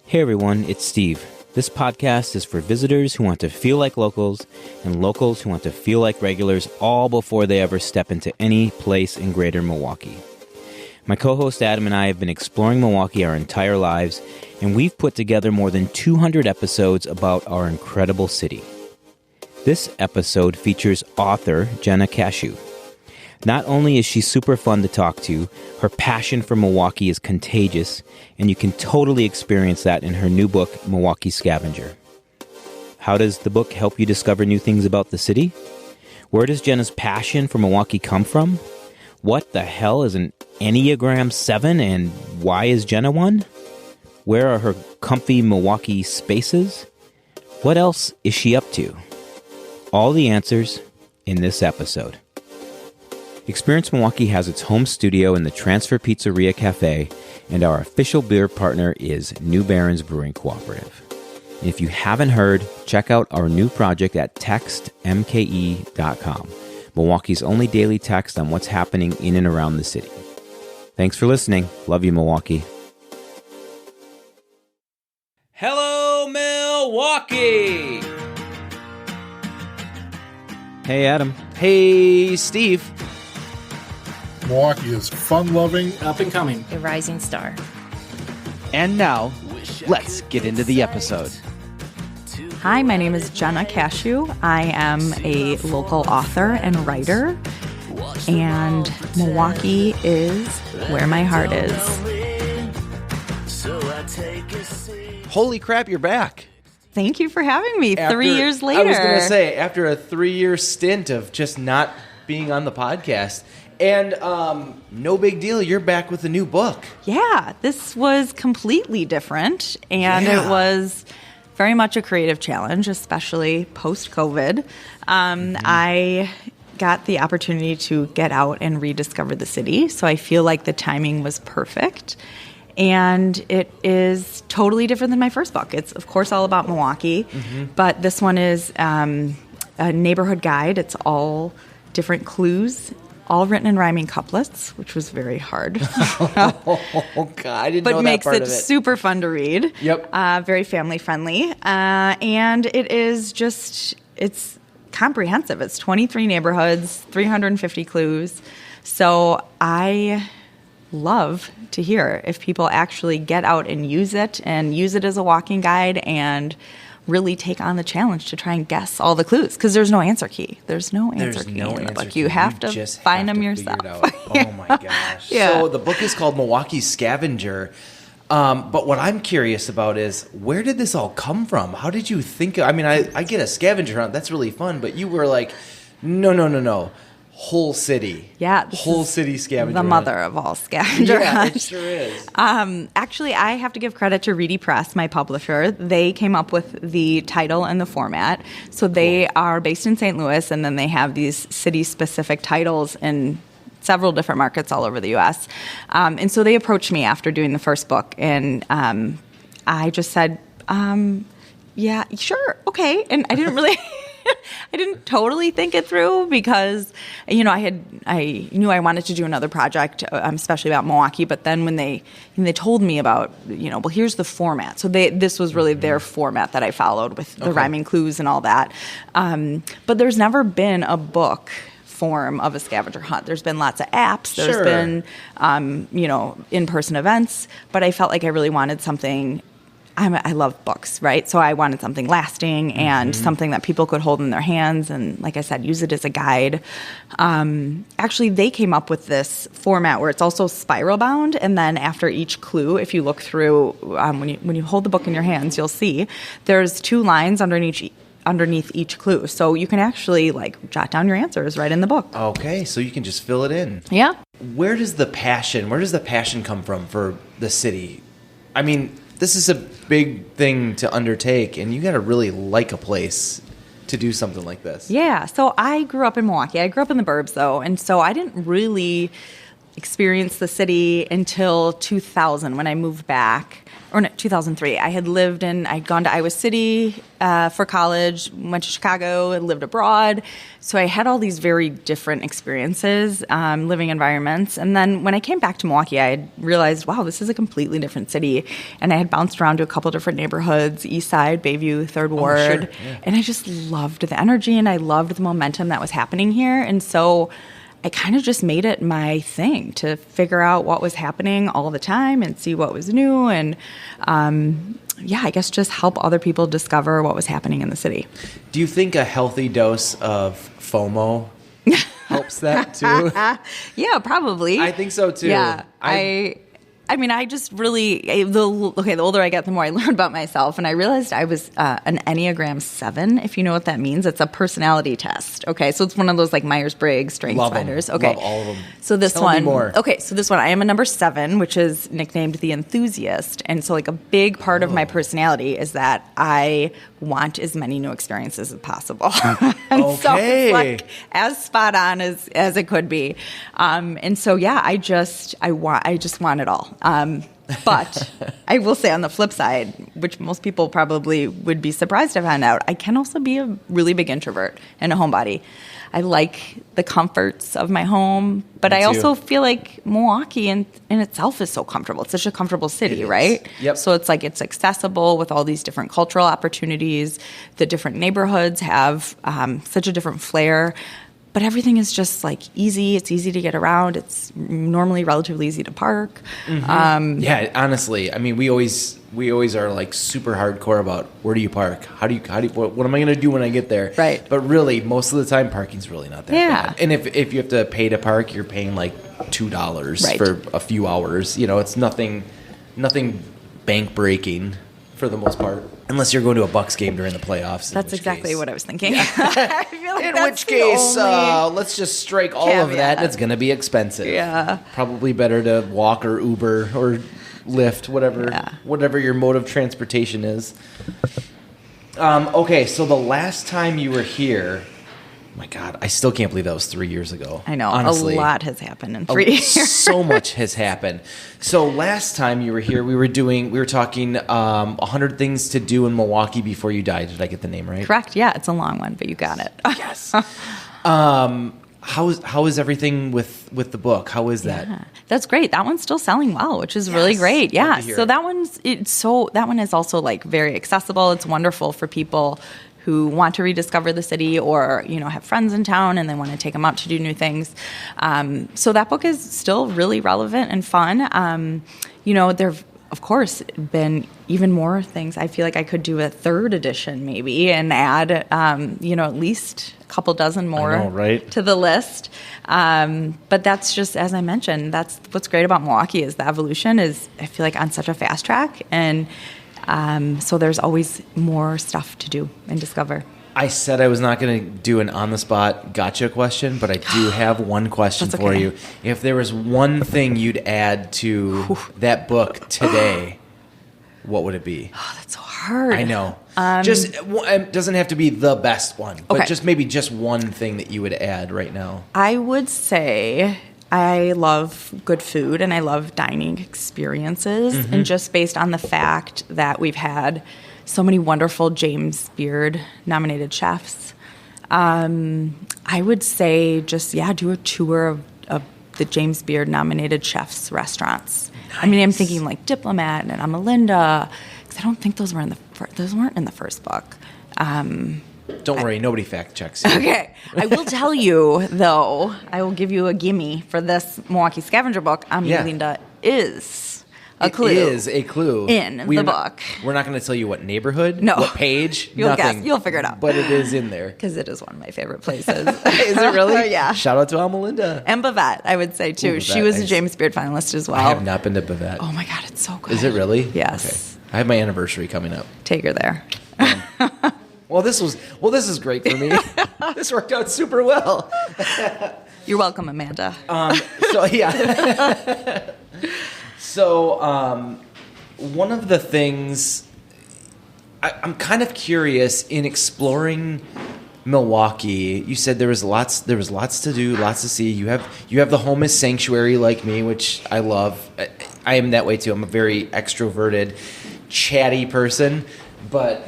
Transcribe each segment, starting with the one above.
Hey everyone, it's Steve. This podcast is for visitors who want to feel like locals and locals who want to feel like regulars all before they ever step into any place in greater Milwaukee. My co-host Adam and I have been exploring Milwaukee our entire lives, and we've put together more than 200 episodes about our incredible city. This episode features author Jenna Kashou. Not only is she super fun to talk to, her passion for Milwaukee is contagious, and you can totally experience that in her new book, Milwaukee Scavenger. How does the book help you discover new things about the city? Where does Jenna's passion for Milwaukee come from? What the hell is an Enneagram 7, and why is Jenna one? Where are her comfy Milwaukee spaces? What else is she up to? All the answers in this episode. Experience Milwaukee has its home studio in the Transfer Pizzeria Cafe, and our official beer partner is New Barons Brewing Cooperative. And if you haven't heard, check out our new project at textmke.com, Milwaukee's only daily text on what's happening in and around the city. Thanks for listening. Love you, Milwaukee. Hello, Milwaukee! Hey, Adam. Hey, Steve. Milwaukee is fun-loving, up and coming, a rising star. And now, let's get into the episode. Hi, my name is Jenna Kashou. I am a local author and writer, and Milwaukee is where my heart is. Holy crap, you're back. Thank you for having me 3 years later. I was going to say, after a 3-year stint of just not being on the podcast. And no big deal, you're back with a new book. Yeah, this was completely different, and It was very much a creative challenge, especially post-COVID. I got the opportunity to get out and rediscover the city, so I feel like the timing was perfect. And it is totally different than my first book. It's, of course, all about Milwaukee, but this one is a neighborhood guide. It's all different clues, all written in rhyming couplets, which was very hard. Oh, God, I didn't know that part of it. But makes it super fun to read. Yep. Very family-friendly. And it is just, it's comprehensive. It's 23 neighborhoods, 350 clues. So I love to hear if people actually get out and use it as a walking guide and really take on the challenge to try and guess all the clues, because there's no answer key. There's no answer key in the book. You have to find them yourself. Oh my gosh. Yeah. So the book is called Milwaukee Scavenger. But what I'm curious about is, where did this all come from? How did you think? I mean, I get a scavenger hunt. That's really fun. But you were like, no. Whole city. Yeah. Whole city scavenger the mother hunt. of all scavenger hunts. Yeah, it sure is. Actually, I have to give credit to Reedy Press, my publisher. They came up with the title and the format. So they are based in St. Louis, and then they have these city-specific titles in several different markets all over the U.S. And so they approached me after doing the first book, and I just said, yeah, sure, okay. And I didn't really... I didn't totally think it through because, I knew I wanted to do another project, especially about Milwaukee. But then when they told me about, well, here's the format. So this was really their format that I followed with the rhyming clues and all that. But there's never been a book form of a scavenger hunt. There's been lots of apps. There's been, in-person events. But I felt like I really wanted something. I love books, right? So I wanted something lasting and something that people could hold in their hands and, like I said, use it as a guide. Actually, they came up with this format where it's also spiral bound, and then after each clue, if you look through, when you hold the book in your hands, you'll see there's 2 lines underneath each clue. So you can actually, jot down your answers right in the book. Okay, so you can just fill it in. Yeah. Where does the passion come from for the city? I mean, this is a big thing to undertake, and you got to really like a place to do something like this. Yeah. So I grew up in Milwaukee. I grew up in the burbs, though, and so I didn't really experience the city until 2000 when I moved back or no, 2003. I'd gone to Iowa City for college, went to Chicago, and lived abroad. So I had all these very different experiences, living environments. And then when I came back to Milwaukee, I had realized, wow, this is a completely different city. And I had bounced around to a couple different neighborhoods, East Side, Bayview, Third Ward. Sure. Yeah. And I just loved the energy and I loved the momentum that was happening here. And so I kind of just made it my thing to figure out what was happening all the time and see what was new and, I guess just help other people discover what was happening in the city. Do you think a healthy dose of FOMO helps that too? Yeah, probably. I think so too. Yeah, I just really, the older I get, the more I learn about myself. And I realized I was an Enneagram 7, if you know what that means. It's a personality test. Okay, so it's one of those like Myers-Briggs strengths finders. Okay. Love all of them. So this Tell one, me more. Okay, so this one, I am a number 7, which is nicknamed the enthusiast. And so like a big part of my personality is that I want as many new experiences as possible. And so it's like as spot on as it could be. And so, yeah, I just want it all. But I will say on the flip side, which most people probably would be surprised to find out, I can also be a really big introvert and a homebody. I like the comforts of my home, but I also feel like Milwaukee in itself is so comfortable. It's such a comfortable city, right? Yep. So it's like it's accessible with all these different cultural opportunities. The different neighborhoods have such a different flair. But everything is just like easy. It's easy to get around. It's normally relatively easy to park. Mm-hmm. Yeah, honestly, I mean, we always are like super hardcore about where do you park? How do you what am I going to do when I get there? Right. But really, most of the time, parking's really not that bad. And if you have to pay to park, you're paying like $2 for a few hours. You know, it's nothing bank breaking for the most part. Unless you're going to a Bucks game during the playoffs. That's exactly what I was thinking. I feel like in which case, let's just strike all of that, and it's going to be expensive. Yeah. Probably better to walk or Uber or Lyft, whatever your mode of transportation is. Okay, so the last time you were here, my God, I still can't believe that was 3 years ago. I know. Honestly, a lot has happened in 3 years. So much has happened. So last time you were here, we were talking 100 things to do in Milwaukee before you die. Did I get the name right? Correct. Yeah, it's a long one, but you got it. Yes. How is everything with the book? How is that? Yeah, that's great. That one's still selling well, which is really great. Yeah. So that one is also like very accessible. It's wonderful for people who want to rediscover the city or, have friends in town and they want to take them out to do new things. So that book is still really relevant and fun. There have, of course, been even more things. I feel like I could do a 3rd edition maybe and add, at least a couple dozen more to the list. But that's just, as I mentioned, that's what's great about Milwaukee is the evolution is, I feel like, on such a fast track. And so there's always more stuff to do and discover. I said I was not going to do an on-the-spot gotcha question, but I do have one question for you. If there was one thing you'd add to that book today, what would it be? Oh, that's so hard. I know. It doesn't have to be the best one, but just maybe just one thing that you would add right now. I would say I love good food and I love dining experiences. Mm-hmm. And just based on the fact that we've had so many wonderful James Beard nominated chefs, I would say just, do a tour of the James Beard nominated chefs' restaurants. Nice. I mean, I'm thinking like Diplomat and Amalinda, because I don't think those weren't in the first book. Don't worry, nobody fact checks you. Okay. I will tell you, though, I will give you a gimme for this Milwaukee Scavenger book. Amalinda is a clue. It is a clue. In the book. We're not going to tell you what neighborhood, no. what page, You'll nothing. guess. You'll figure it out. But it is in there. Because it is one of my favorite places. Is it really? Yeah. Shout out to Amalinda. And Bavette, I would say, too. She was a James Beard finalist as well. I have not been to Bavette. Oh, my God. It's so good. Is it really? Yes. Okay. I have my anniversary coming up. Take her there. Well, this is great for me. This worked out super well. You're welcome, Amanda. So one of the things I'm kind of curious in exploring Milwaukee, you said there was lots to do, lots to see. You have the homeless sanctuary like me, which I love. I am that way too. I'm a very extroverted, chatty person, but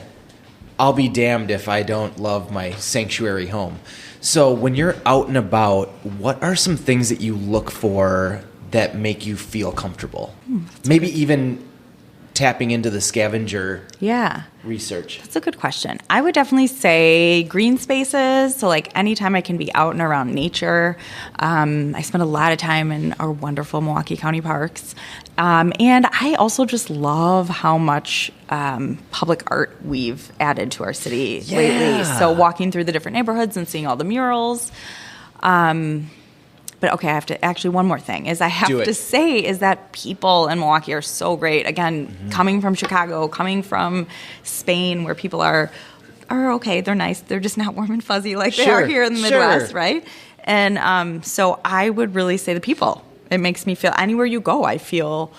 I'll be damned if I don't love my sanctuary home. So when you're out and about, what are some things that you look for that make you feel comfortable? Maybe even tapping into the scavenger research. That's a good question. I would definitely say green spaces. So like anytime I can be out and around nature. I spend a lot of time in our wonderful Milwaukee County parks. And I also just love how much public art we've added to our city lately. So walking through the different neighborhoods and seeing all the murals. But okay, I have to actually, one more thing is I have to say is that people in Milwaukee are so great. Again, coming from Chicago, coming from Spain, where people are okay, they're nice. They're just not warm and fuzzy like they are here in the Midwest, right? And so I would really say the people. It makes me feel, anywhere you go, I feel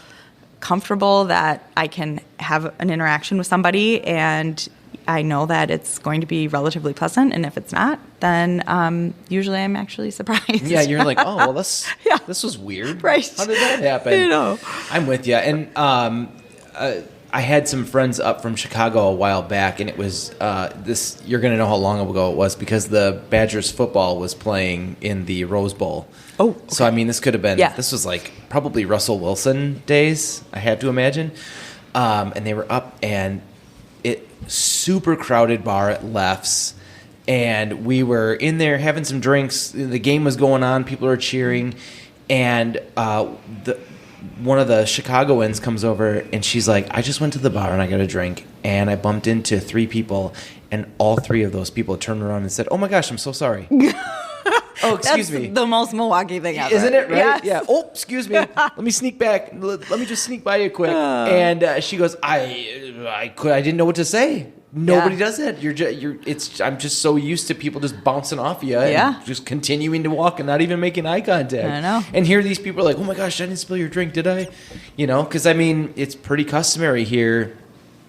comfortable that I can have an interaction with somebody, and I know that it's going to be relatively pleasant, and if it's not, then usually I'm actually surprised. Yeah, you're like, oh, well, this was weird. Right. How did that happen? I'm with you. And I had some friends up from Chicago a while back, and it was this. You're going to know how long ago it was because the Badgers football was playing in the Rose Bowl. Oh, okay. So I mean, this could have been. Yeah. This was like probably Russell Wilson days, I have to imagine. And they were up, and super crowded bar at Leff's, and we were in there having some drinks. The game was going on, people are cheering, and one of the Chicagoans comes over, and she's like, I just went to the bar and I got a drink, and I bumped into 3 people, and all 3 of those people turned around and said, oh my gosh, I'm so sorry. Oh, excuse me. The most Milwaukee thing ever. Isn't it, right? Yes. Yeah. Oh, excuse me. Let me sneak back. Let me just sneak by you quick. And she goes, I didn't know what to say. Nobody does that. I'm just so used to people just bouncing off you and just continuing to walk and not even making eye contact. I know. And here these people are like, oh my gosh, I didn't spill your drink, did I? You know, because I mean, it's pretty customary here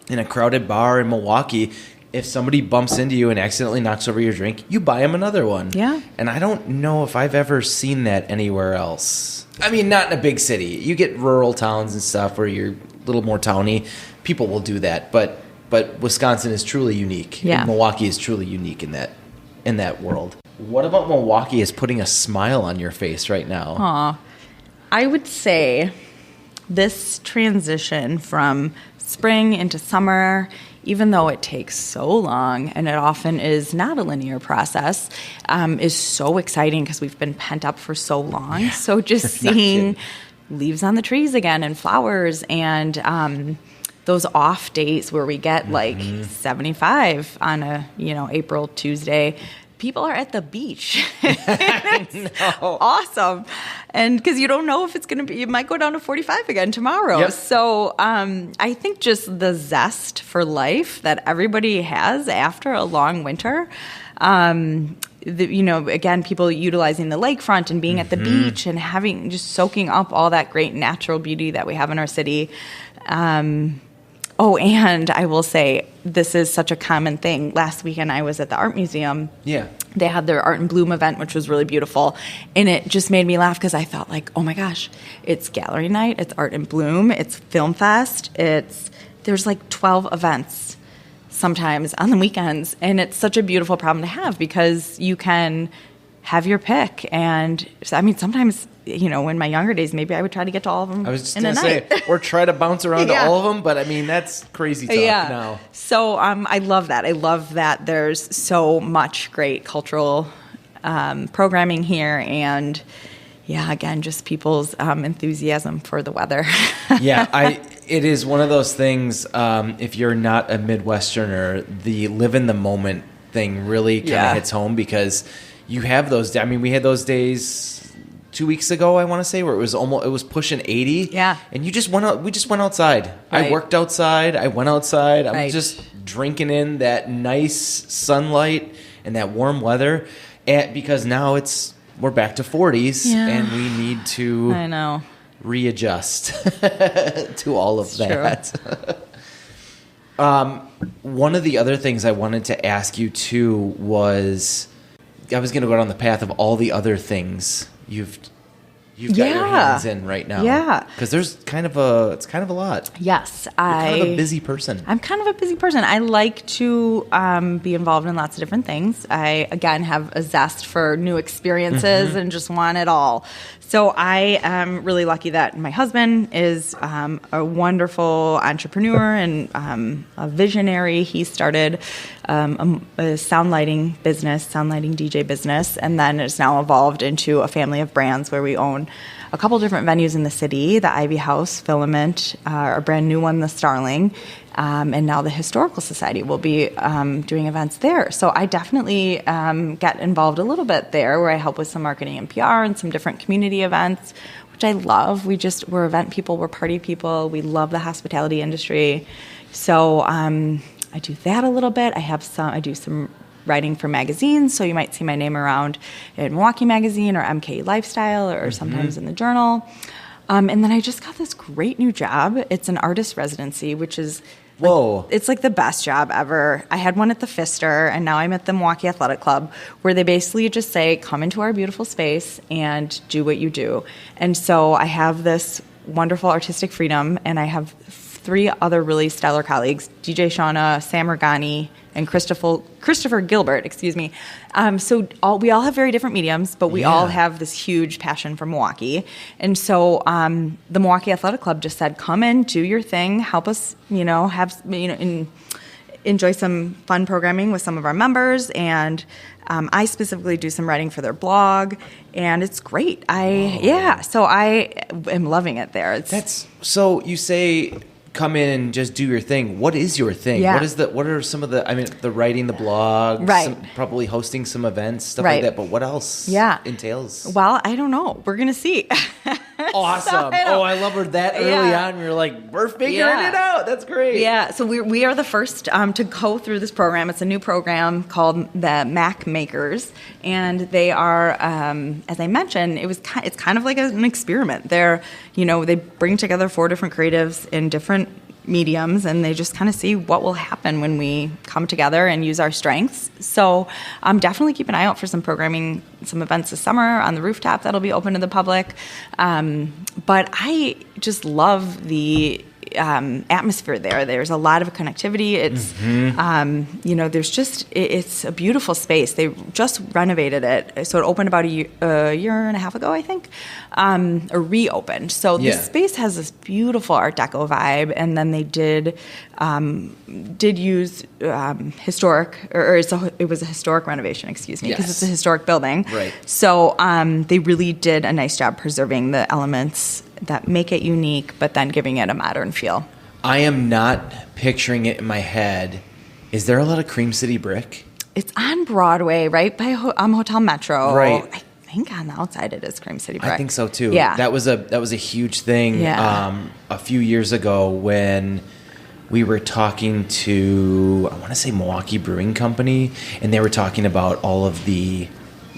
in a crowded bar in Milwaukee. If somebody bumps into you and accidentally knocks over your drink, you buy them another one. Yeah. And I don't know if I've ever seen that anywhere else. I mean, not in a big city. You get rural towns and stuff where you're a little more towny. People will do that, but Wisconsin is truly unique. Yeah. Milwaukee is truly unique in that world. What about Milwaukee is putting a smile on your face right now? I would say this transition from spring into summer, even though it takes so long and it often is not a linear process, is so exciting because we've been pent up for so long. Yeah. So just seeing leaves on the trees again and flowers and those off days where we get like 75 on a April Tuesday, people are at the beach. It's awesome. And because you don't know if it's going to be, it might go down to 45 again tomorrow. Yep. So I think just the zest for life that everybody has after a long winter, again, people utilizing the lakefront and being at the beach and just soaking up all that great natural beauty that we have in our city. And I will say, this is such a common thing. Last weekend, I was at the art museum. Yeah. They had their Art in Bloom event, which was really beautiful. And it just made me laugh because I thought, like, oh my gosh, it's gallery night, it's Art in Bloom, it's Film Fest, there's like 12 events sometimes on the weekends. And it's such a beautiful problem to have because you can have your pick. And I mean, sometimes, in my younger days, maybe I would try to get to all of them. I was just going to say, or try to bounce around to all of them. But I mean, that's crazy talk now. So I love that. I love that there's so much great cultural programming here. And again, just people's enthusiasm for the weather. It is one of those things, if you're not a Midwesterner, the live in the moment thing really kind of hits home because you have those. I mean, we had those days 2 weeks ago, I want to say, where it was pushing 80. Yeah. And we just went outside. Right. I worked outside. I went outside. I'm just drinking in that nice sunlight and that warm weather. Because now we're back to 40s and we need to readjust to all of that. One of the other things I wanted to ask you too was, I was going to go down the path of all the other things you've got your hands in right now. Yeah. Because it's kind of a lot. Yes. You're kind of a busy person. I'm kind of a busy person. I like to be involved in lots of different things. I, again, have a zest for new experiences and just want it all. So I am really lucky that my husband is a wonderful entrepreneur and a visionary. He started a sound lighting DJ business, and then it's now evolved into a family of brands where we own a couple different venues in the city, the Ivy House, Filament, our brand new one, the Starling, and now the Historical Society will be doing events there. So I definitely get involved a little bit there, where I help with some marketing and PR and some different community events, which I love. We're event people, we're party people, we love the hospitality industry. So I do that a little bit. I do some writing for magazines, so you might see my name around in Milwaukee Magazine or MKE Lifestyle or sometimes in the Journal. And then I just got this great new job. It's an artist residency, which is it's like the best job ever. I had one at the Pfister, and now I'm at the Milwaukee Athletic Club, where they basically just say, come into our beautiful space and do what you do. And so I have this wonderful artistic freedom, and I have 3 other really stellar colleagues, DJ Shauna, Sam Ergani, and Christopher Gilbert, excuse me. So we all have very different mediums, but we all have this huge passion for Milwaukee. And so the Milwaukee Athletic Club just said, come in, do your thing, help us, enjoy some fun programming with some of our members. And I specifically do some writing for their blog, and it's great. So I am loving it there. So you say, come in and just do your thing. What is your thing? Yeah. What are some of the writing, the blog, right? Probably hosting some events, stuff like that. But what else entails? Well, I don't know. We're going to see. Awesome. I love her that early on. We were like, we're figuring it out. That's great. Yeah. So we are the first to go through this program. It's a new program called the Mac Makers, and they are, as I mentioned, it's kind of like an experiment. They bring together 4 different creatives in different mediums, and they just kind of see what will happen when we come together and use our strengths. So definitely keep an eye out for some programming, some events this summer on the rooftop that'll be open to the public. But I just love the atmosphere there. There's a lot of connectivity. It's, it's a beautiful space. They just renovated it. So it opened about a year and a half ago, I think, or reopened. So the space has this beautiful Art Deco vibe. And then they did use historic, it was a historic renovation, excuse me, because it's a historic building. Right. So they really did a nice job preserving the elements that make it unique, but then giving it a modern feel. I am not picturing it in my head. Is there a lot of Cream City brick? It's on Broadway, right by Hotel Metro. Right. I think on the outside it is Cream City brick. I think so too. Yeah. That was a huge thing a few years ago when we were talking to, I want to say Milwaukee Brewing Company, and they were talking about all of the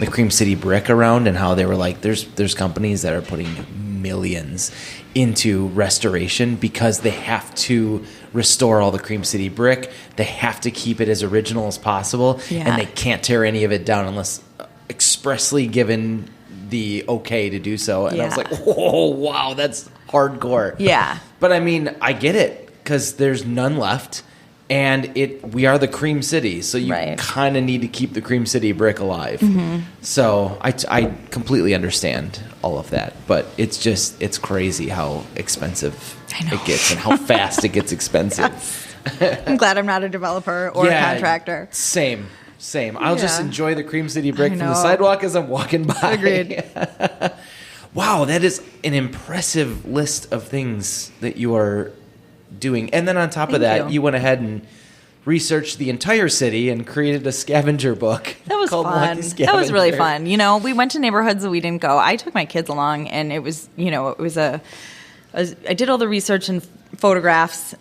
Cream City brick around and how they were like, there's companies that are putting millions into restoration because they have to restore all the Cream City brick. They have to keep it as original as possible, and they can't tear any of it down unless expressly given the okay to do so. And I was like, oh, wow, that's hardcore. Yeah. But I mean, I get it because there's none left. And we are the Cream City, so you kind of need to keep the Cream City brick alive. Mm-hmm. So I completely understand all of that, but it's crazy how expensive it gets and how fast it gets expensive. I'm glad I'm not a developer or a contractor. Same. I'll just enjoy the Cream City brick from the sidewalk as I'm walking by. Agreed. Wow, that is an impressive list of things that you are doing. And then on top of that, you went ahead and researched the entire city and created a scavenger book. That was fun. That was really fun. We went to neighborhoods that we didn't go. I took my kids along, and it was, I did all the research and photographs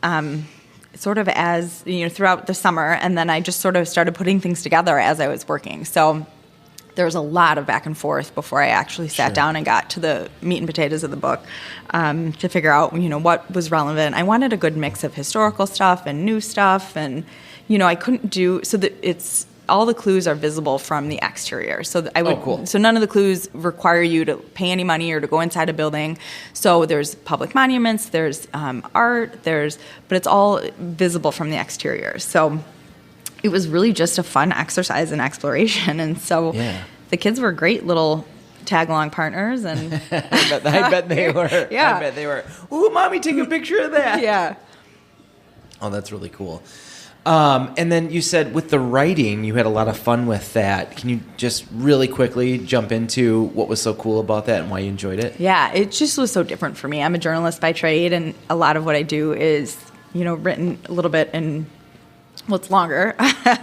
sort of as, throughout the summer, and then I just sort of started putting things together as I was working. So there was a lot of back and forth before I actually sat down and got to the meat and potatoes of the book to figure out, what was relevant. I wanted a good mix of historical stuff and new stuff, and I couldn't do so that it's all the clues are visible from the exterior. So I would. Oh, cool. So none of the clues require you to pay any money or to go inside a building. So there's public monuments, there's art, but it's all visible from the exterior. So it was really just a fun exercise in exploration, and so the kids were great little tag-along partners, and I bet they were. Yeah. I bet they were. Ooh, Mommy, take a picture of that. Yeah. Oh, that's really cool. And then you said with the writing, you had a lot of fun with that. Can you just really quickly jump into what was so cool about that and why you enjoyed it? Yeah, it just was so different for me. I'm a journalist by trade, and a lot of what I do is, written a little bit in what's longer.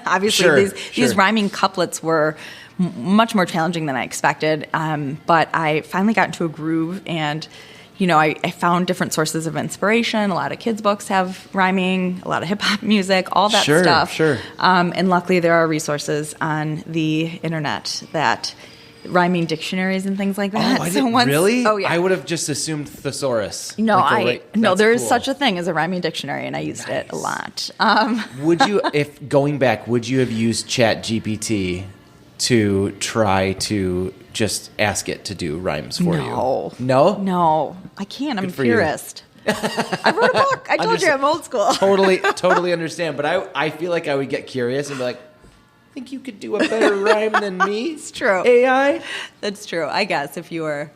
Obviously, these rhyming couplets were much more challenging than I expected. But I finally got into a groove, and I found different sources of inspiration. A lot of kids' books have rhyming, a lot of hip-hop music, all that stuff. Sure. And luckily, there are resources on the internet that rhyming dictionaries and things like that. Oh, I didn't really? Oh, yeah. I would have just assumed thesaurus. No, there is cool. such a thing as a rhyming dictionary, and I used it a lot. Would you, if going back, would you have used ChatGPT to try to just ask it to do rhymes for you? No? No, I can't. I'm a purist. I wrote a book. I told you I'm old school. Totally understand. But I feel like I would get curious and be like, I think you could do a better rhyme than me. It's true. AI? That's true. I guess if you were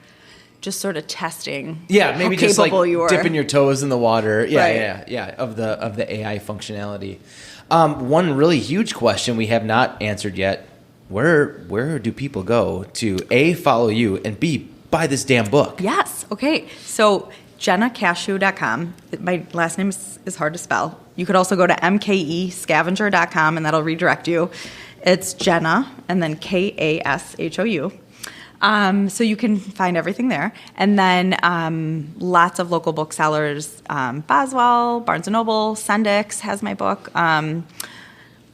just sort of testing maybe how just like capable you were. dipping your toes in the water. Right. Of the AI functionality. One really huge question we have not answered yet. Where do people go to A, follow you, and B, buy this damn book? Yes. Okay. So JennaKashou.com. My last name is hard to spell. You could also go to MKE Scavenger.com, and that'll redirect you. It's Jenna, and then Kashou. So you can find everything there. And then lots of local booksellers. Boswell, Barnes & Noble, Sendix has my book.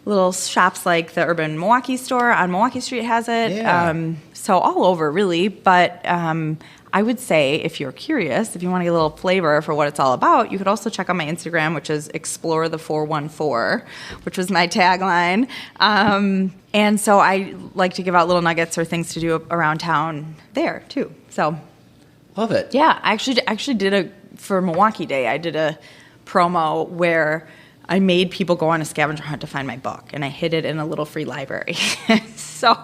Little shops like the Urban Milwaukee store on Milwaukee Street has it. Yeah. So all over, really. But I would say if you're curious, if you want to get a little flavor for what it's all about, you could also check out my Instagram, which is Explore the 414, which was my tagline. And so I like to give out little nuggets or things to do around town there, too. So love it. Yeah, I actually did for Milwaukee Day, I did a promo where I made people go on a scavenger hunt to find my book, and I hid it in a little free library. So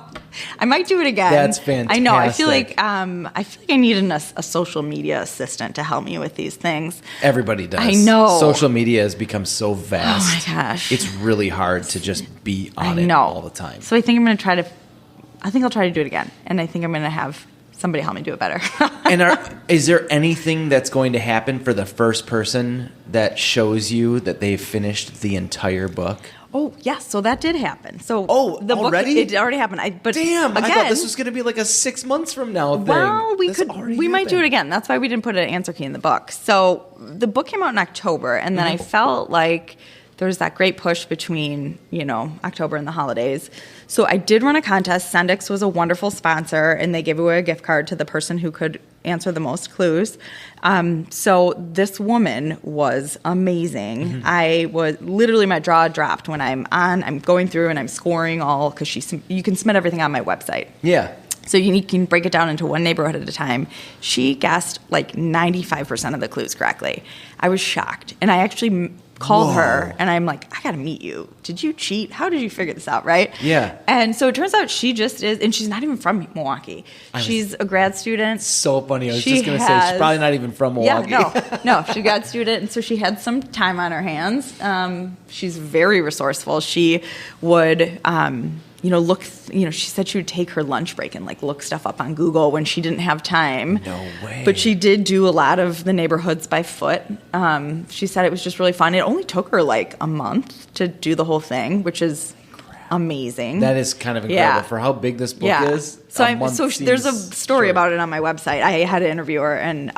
I might do it again. That's fantastic. I know. I feel like I need a social media assistant to help me with these things. Everybody does. I know. Social media has become so vast. Oh my gosh, it's really hard to just be on it all the time. So I think I'll try to do it again, and I think I'm going to have somebody help me do it better. And is there anything that's going to happen for the first person that shows you that they've finished the entire book? Oh, yes. So that did happen. So the already? Book, it already happened. Again, I thought this was going to be like a 6 months from now thing. Well, we might do it again. That's why we didn't put an answer key in the book. So the book came out in October, and then I felt like there was that great push between, October and the holidays. So I did run a contest. Sendix was a wonderful sponsor, and they gave away a gift card to the person who could answer the most clues. So this woman was amazing. My jaw dropped when I'm going through and I'm scoring all, because you can submit everything on my website. Yeah. So you can break it down into one neighborhood at a time. She guessed like 95% of the clues correctly. I was shocked. And I actually called her, and I'm like, I got to meet you. Did you cheat? How did you figure this out, right? Yeah. And so it turns out she just is, and she's not even from Milwaukee. She's a grad student. So funny. I was just going to say, she's probably not even from Milwaukee. Yeah, no, she's a grad student, and so she had some time on her hands. She's very resourceful. She would... she said she would take her lunch break and look stuff up on Google when she didn't have time. No way. But she did do a lot of the neighborhoods by foot. She said it was just really fun. It only took her a month to do the whole thing, which is amazing. That is kind of incredible Yeah. for how big this book Yeah. is. So, a month there's a seems story short. about it on my website. I had to interview her and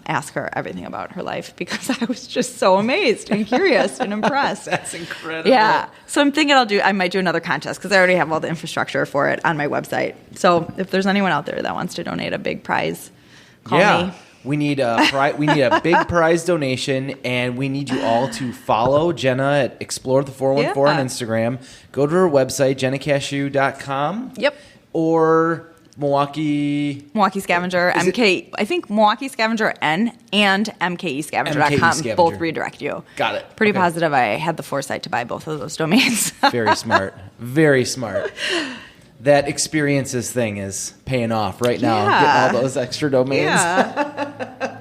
ask her everything about her life because I was just so amazed and curious and impressed. That's incredible. Yeah. So I'm thinking I might do another contest because I already have all the infrastructure for it on my website. So if there's anyone out there that wants to donate a big prize, call me. We need a big prize donation, and we need you all to follow Jenna at Explore the 414 on Instagram. Go to her website, jennakashou.com. Yep. Or Milwaukee Scavenger, MKE. I think Milwaukee Scavenger N and MKEscavenger.com both redirect you. Got it. Pretty Okay. positive I had the foresight to buy both of those domains. Very smart. Very smart. That experiences thing is paying off right now. Yeah. Getting all those extra domains. Yeah.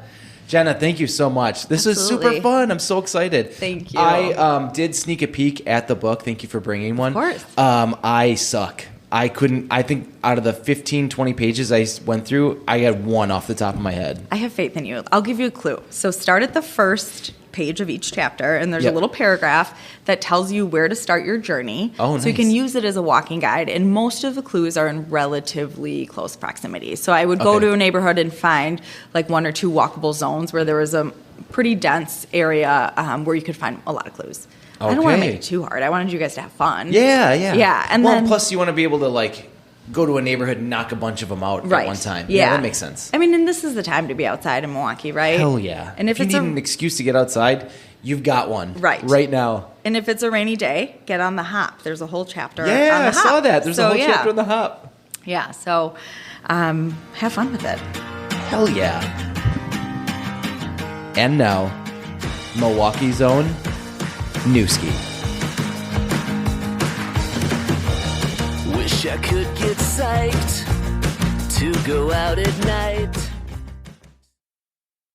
Jenna, thank you so much. This is Absolutely. super fun. I'm so excited. Thank you. I did sneak a peek at the book. Thank you for bringing one. Of course. I suck. I think out of the 15, 20 pages I went through, I had one off the top of my head. I have faith in you. I'll give you a clue. So start at the first page of each chapter, and there's Yep. a little paragraph that tells you where to start your journey. Oh, So you nice. can use it as a walking guide, and most of the clues are in relatively close proximity. So I would go Okay. to a neighborhood and find like one or two walkable zones where there was a pretty dense area where you could find a lot of clues. I don't want to Okay. make it too hard. I wanted you guys to have fun. Yeah. Yeah, and well, then- plus you want to be able to like go to a neighborhood and knock a bunch of them out Right. at one time. Yeah. That makes sense. I mean, and this is the time to be outside in Milwaukee, right? Hell yeah. And if you it's need an excuse to get outside, you've got one. Right now. And if it's a rainy day, get on the hop. There's a whole chapter Yeah, on the I hop. saw that. There's a So, whole yeah. chapter on the hop. Yeah, so have fun with it. Hell yeah. And now, Milwaukee's own Newski. Wish I could get psyched to go out at night.